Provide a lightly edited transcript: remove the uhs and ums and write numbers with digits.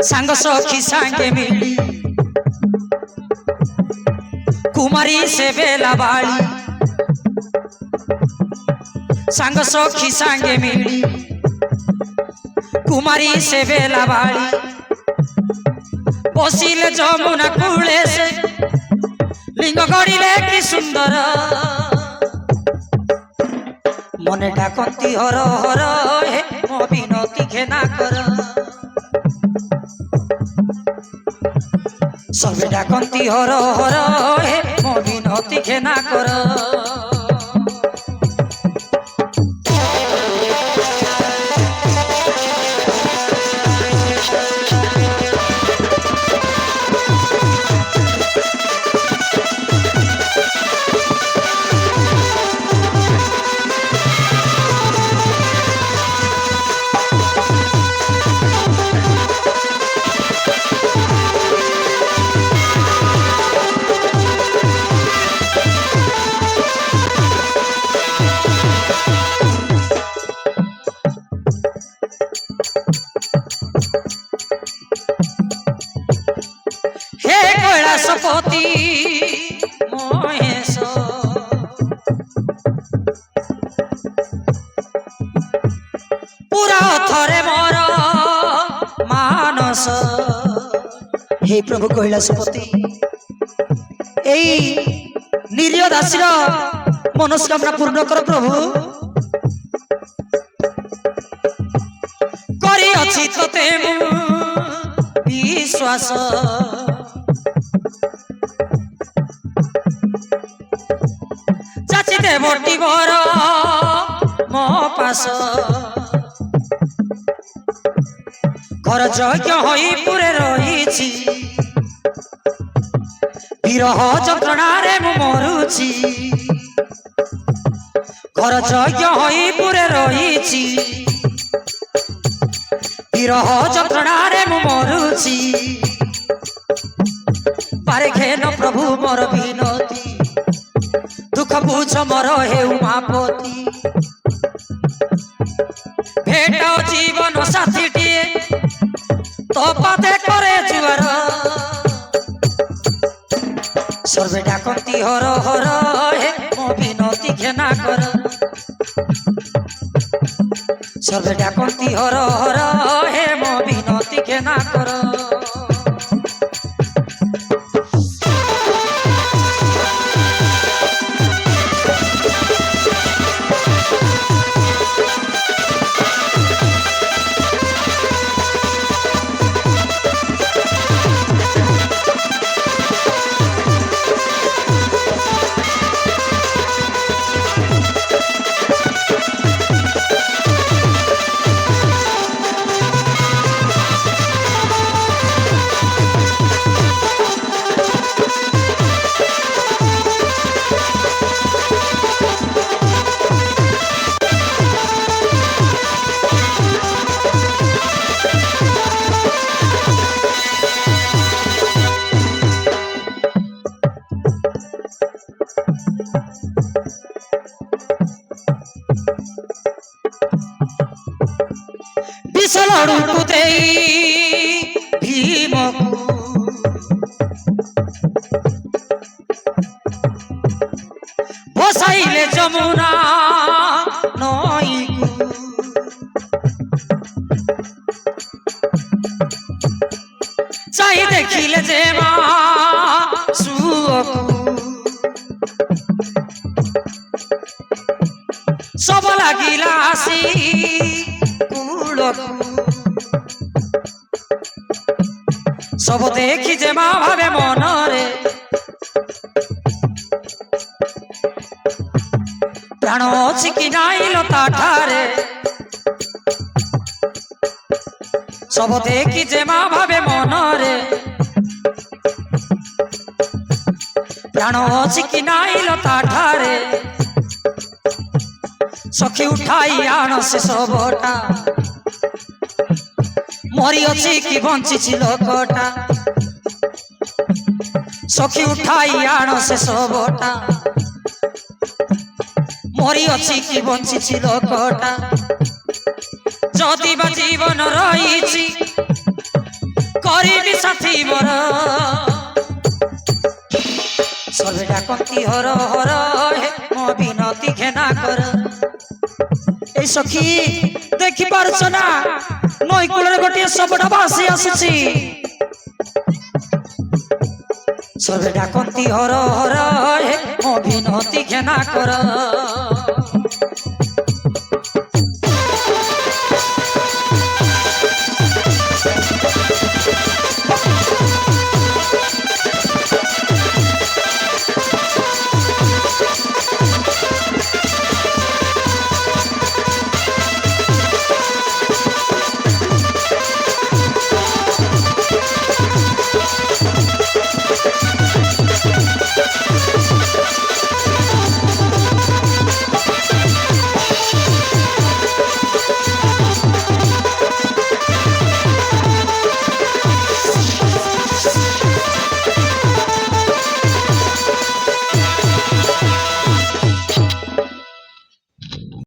सांग सखी सांगे मिली कुमारी से बेला बाड़ी सांग सखी सांगे मिली कुमारी से बेला बाड़ी बसिले जमुना कूले से लिंग गड़िले कि सुंदर मने डाकती हर हर हे मो विनती घेना कर सबे डाकती हर हर हे मो विनती घेना कर कैलाशपति महेश पूरा थरे मोर मानस हे प्रभु कैलाशपति एई निरीह दासीर मनोस्कामना पूर्ण कर प्रभु करी अछि तते विश्वास चाची देवटी बर मो पास घर यज्ञ होई पुरे रही विरह जंत्रणारे मु मरुची घर यज्ञ होई पुरे रही विरह जंत्रणारे मु मरुची पारे घेन प्रभु मोर विनती दुख बुझ मोर हे उमापति भेट जीवन साथी टीए तो पाते करे जुआर सर्वे डाकती हर हर हे मो विनती घेना कर सर्वे डाकती हर हर हे मो विनती घेना कर लड़ू दे भीम भसाइले जमुना नई चाहे देखिले जे सब लागिला आसी सब देखी जे माँ भावे मनरे प्राण अच्छी कि नाई लता ठारे सब देखी जे माँ भावे मनरे प्राण अच्छी कि नाई लता ठारे सखी उठाई आण से सबटा मरी अच्छी कि बंची लोकटा सखी उठाई आण से सबटा পহরি অছি কি বঞ্চিছি লোকটা যদি বা জীবন রয়েছি করিবি সাথী মর সর্বে ডাকন্তি হর হর হে মো বিনতি ঘেনা কর এই সখী দেখি পারছ না নই কুলের গোটিয়ে সবটা ভাসি আসুছি সর্বে ডাকন্তি হর হর হে মো বিনতি ঘেনা কর